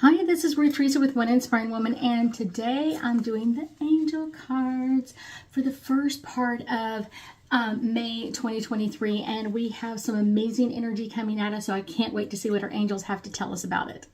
Hi, this is Ruth Theresa with One Inspiring Woman, and today I'm doing the angel cards for the first part of May 2023, and we have some amazing energy coming at us, so I can't wait to see what our angels have to tell us about it.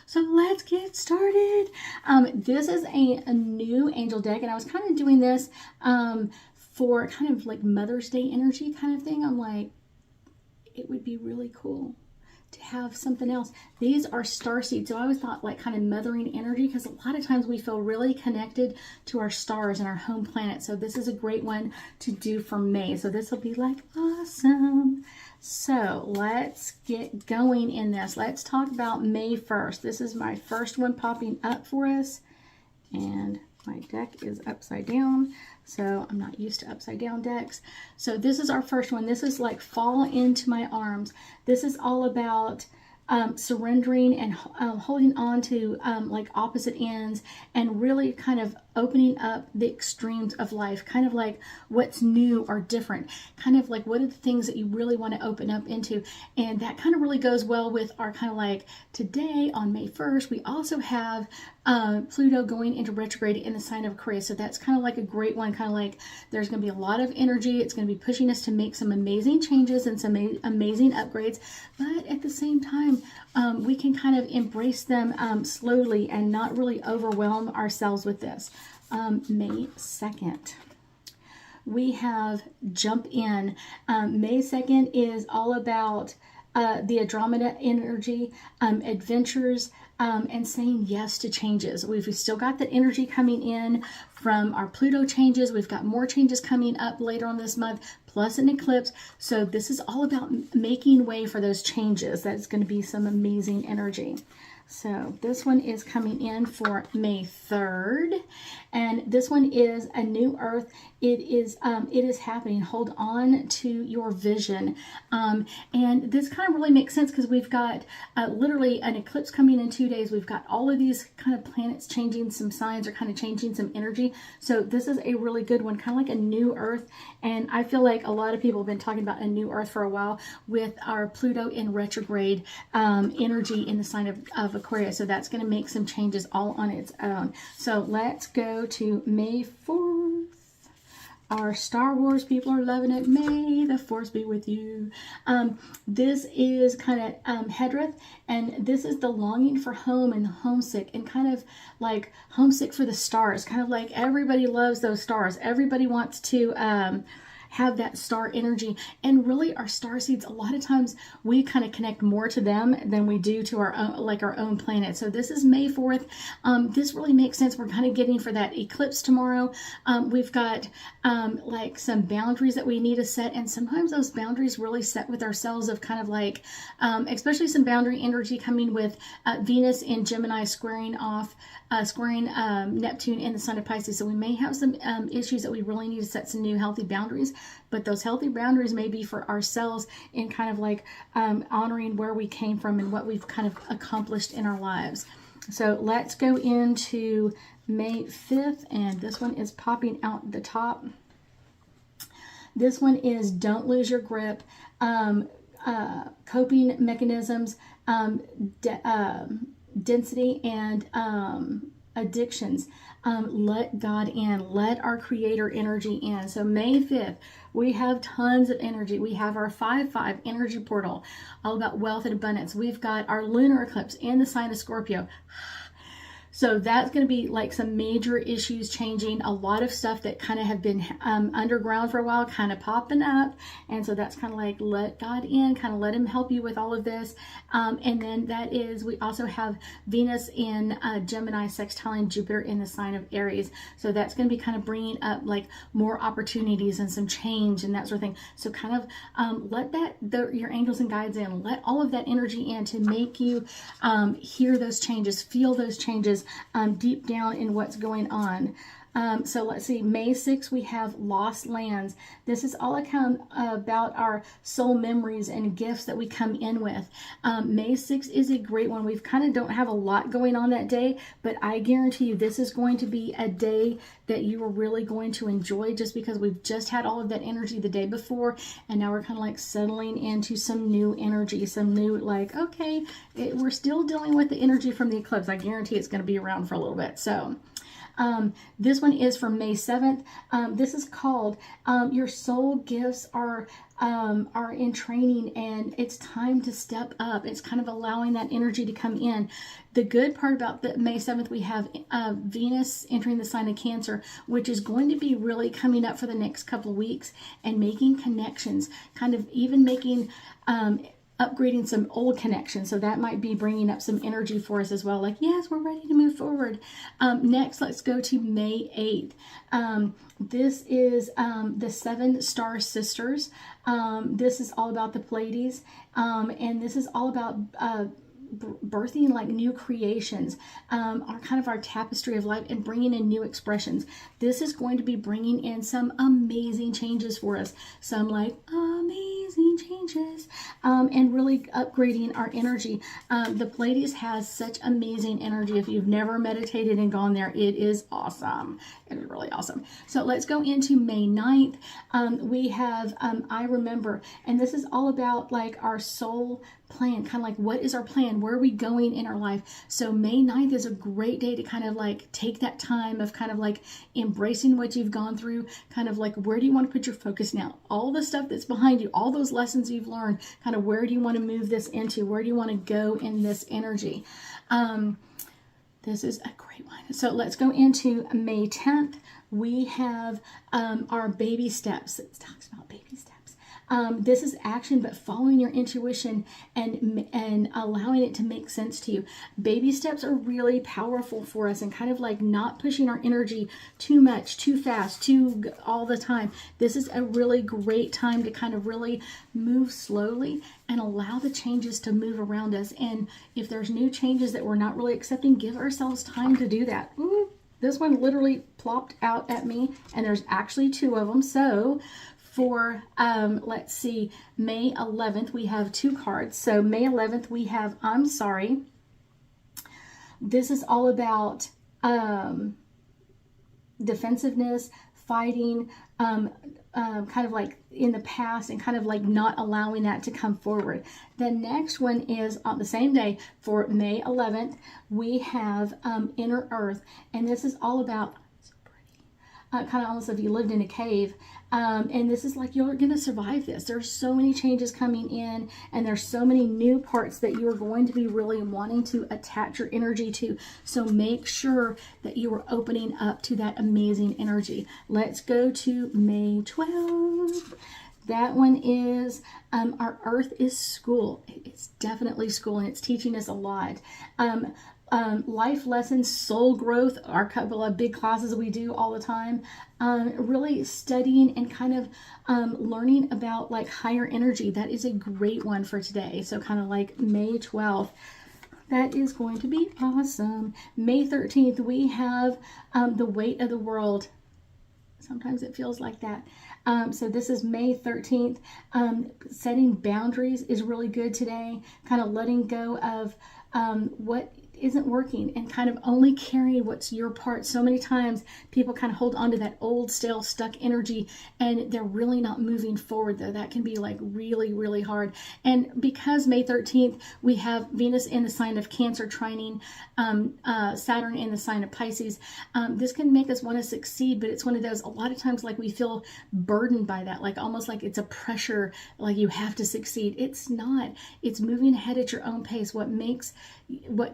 So let's get started. This is a new angel deck, and I was kind of doing this for kind of like Mother's Day energy kind of thing. I'm like, it would be really cool to have something else. These are star seeds, so I always thought like kind of mothering energy, because a lot of times we feel really connected to our stars and our home planet. So this is a great one to do for May. So this will be like awesome. So let's get going in this. Let's talk about May 1st. This is my first one popping up for us, and my deck is upside down, so I'm not used to upside down decks. So this is our first one. This is like fall into my arms. This is all about surrendering and holding on to like opposite ends, and really kind of opening up the extremes of life, kind of like what's new or different, kind of like what are the things that you really want to open up into. And that kind of really goes well with our kind of like today on May 1st, we also have Pluto going into retrograde in the sign of Aquarius. So that's kind of like a great one, kind of like there's going to be a lot of energy. It's going to be pushing us to make some amazing changes and some amazing upgrades, but at the same time, we can kind of embrace them slowly and not really overwhelm ourselves with this. May 2nd. We have Jump In. May 2nd is all about the Andromeda energy, adventures, and saying yes to changes. We've still got the energy coming in from our Pluto changes. We've got more changes coming up later on this month, plus an eclipse. So this is all about making way for those changes. That's going to be some amazing energy. So this one is coming in for May 3rd, and this one is a new earth. It is happening. Hold on to your vision. And this kind of really makes sense because we've got literally an eclipse coming in 2 days. We've got all of these kind of planets changing some signs or kind of changing some energy. So this is a really good one, kind of like a new earth. And I feel like a lot of people have been talking about a new earth for a while with our Pluto in retrograde energy in the sign of Aquarius. So that's going to make some changes all on its own. So let's go to May 4th. Our Star Wars people are loving it. May the Force be with you. This is kind of Hedrith, and this is the longing for home and homesick, and kind of like homesick for the stars. Kind of like everybody loves those stars. Everybody wants to have that star energy. And really our star seeds, a lot of times we kind of connect more to them than we do to our own, like our own planet. So this is May 4th. This really makes sense. We're kind of getting for that eclipse tomorrow. We've got like some boundaries that we need to set, and sometimes those boundaries really set with ourselves, of kind of like especially some boundary energy coming with Venus in Gemini squaring Neptune in the sign of Pisces. So we may have some issues that we really need to set some new healthy boundaries, but those healthy boundaries may be for ourselves in kind of like honoring where we came from and what we've kind of accomplished in our lives. So let's go into May 5th, and this one is popping out the top. This one is Don't Lose Your Grip, coping mechanisms, density, and addictions. Let God in. Let our creator energy in. So May 5th, we have tons of energy. We have our 5-5 energy portal, all about wealth and abundance. We've got our lunar eclipse in the sign of Scorpio. So that's going to be like some major issues changing, a lot of stuff that kind of have been underground for a while, kind of popping up. And so that's kind of like let God in, kind of let him help you with all of this. And then that is, we also have Venus in Gemini sextiling Jupiter in the sign of Aries. So that's going to be kind of bringing up like more opportunities and some change and that sort of thing. So kind of let your angels and guides in, let all of that energy in to make you hear those changes, feel those changes deep down in what's going on. So let's see, May 6th, we have Lost Lands. This is all about our soul memories and gifts that we come in with. May 6th is a great one. We've kind of don't have a lot going on that day, but I guarantee you this is going to be a day that you are really going to enjoy, just because we've just had all of that energy the day before, and now we're kind of like settling into some new energy, some new, like, okay, we're still dealing with the energy from the eclipse. I guarantee it's going to be around for a little bit. So this one is from May 7th. This is called Your Soul Gifts are in training, and it's time to step up. It's kind of allowing that energy to come in. The good part about the May 7th, we have Venus entering the sign of Cancer, which is going to be really coming up for the next couple of weeks and making connections, kind of even making upgrading some old connections. So that might be bringing up some energy for us as well. Like, yes, we're ready to move forward. Next, let's go to May 8th. This is the 7 Star Sisters. This is all about the Pleiades. And this is all about birthing like new creations, our tapestry of life, and bringing in new expressions. This is going to be bringing in some amazing changes for us, some like amazing changes, and really upgrading our energy. The Pleiades has such amazing energy. If you've never meditated and gone there, it is awesome. It is really awesome. So let's go into May 9th. We have I Remember, and this is all about like our soul plan, kind of like what is our plan, where are we going in our life. So May 9th is a great day to kind of like take that time of kind of like embracing what you've gone through, kind of like where do you want to put your focus now, all the stuff that's behind you, all those lessons you've learned, kind of where do you want to move this into, where do you want to go in this energy. This is a great one. So let's go into May 10th. We have our baby steps. It talks about baby steps. This is action, but following your intuition and allowing it to make sense to you. Baby steps are really powerful for us, and kind of like not pushing our energy too much, too fast, all the time. This is a really great time to kind of really move slowly and allow the changes to move around us. And if there's new changes that we're not really accepting, give ourselves time to do that. Ooh, this one literally plopped out at me, and there's actually 2 of them. So for, let's see, May 11th, we have 2 cards. So May 11th, we have I'm Sorry. This is all about defensiveness, fighting, kind of like in the past, and kind of like not allowing that to come forward. The next one is on the same day for May 11th, we have Inner Earth, and this is all about kind of almost if you lived in a cave. And this is like, you're going to survive this. There's so many changes coming in, and there's so many new parts that you're going to be really wanting to attach your energy to. So make sure that you are opening up to that amazing energy. Let's go to May 12th. That one is our Earth is school. It's definitely school, and it's teaching us a lot. Life lessons, soul growth, our couple of big classes we do all the time. Really studying and kind of learning about like higher energy. That is a great one for today. So kind of like May 12th. That is going to be awesome. May 13th, we have the weight of the world. Sometimes it feels like that. So this is May 13th. Setting boundaries is really good today. Kind of letting go of what isn't working, and kind of only carrying what's your part. So many times people kind of hold on to that old, stale, stuck energy, and they're really not moving forward, though. That can be like really, really hard. And because May 13th, we have Venus in the sign of Cancer trining Saturn in the sign of Pisces. This can make us want to succeed, but it's one of those, a lot of times, like we feel burdened by that, like almost like it's a pressure, like you have to succeed. It's not. It's moving ahead at your own pace. What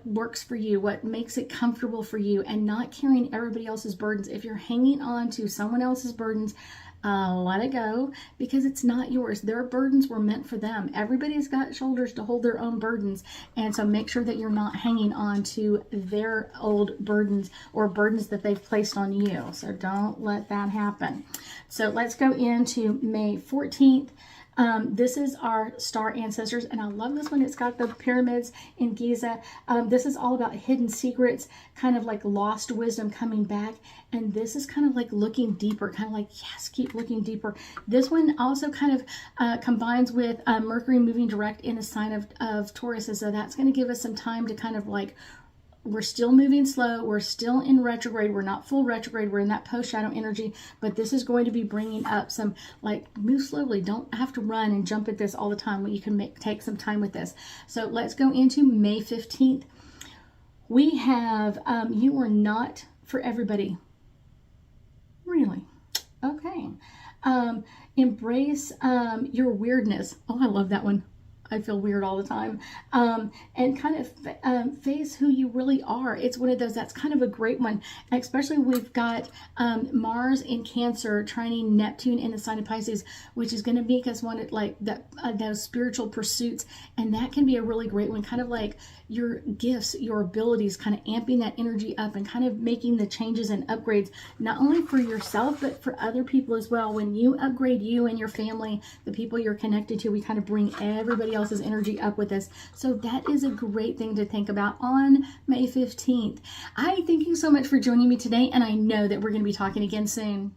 works for you, what makes it comfortable for you, and not carrying everybody else's burdens. If you're hanging on to someone else's burdens, let it go, because it's not yours. Their burdens were meant for them. Everybody's got shoulders to hold their own burdens, and so make sure that you're not hanging on to their old burdens or burdens that they've placed on you. So don't let that happen. So let's go into May 14th. This is our star ancestors, and I love this one. It's got the pyramids in Giza. This is all about hidden secrets, kind of like lost wisdom coming back. And this is kind of like looking deeper, kind of like, yes, keep looking deeper. This one also kind of combines with Mercury moving direct in the sign of Taurus. And so that's going to give us some time to kind of like, we're still moving slow. We're still in retrograde. We're not full retrograde. We're in that post-shadow energy. But this is going to be bringing up some, like, move slowly. Don't have to run and jump at this all the time. You can take some time with this. So let's go into May 15th. We have, you are not for everybody. Really? Okay. Embrace your weirdness. Oh, I love that one. I feel weird all the time. And kind of face who you really are. It's one of those, that's kind of a great one. Especially we've got Mars in Cancer trining Neptune in the sign of Pisces, which is going to make us want to like that those spiritual pursuits. And that can be a really great one. Kind of like your gifts, your abilities, kind of amping that energy up and kind of making the changes and upgrades, not only for yourself, but for other people as well. When you upgrade you and your family, the people you're connected to, we kind of bring everybody else's energy up with us. So that is a great thing to think about on May 15th. I thank you so much for joining me today, and I know that we're going to be talking again soon.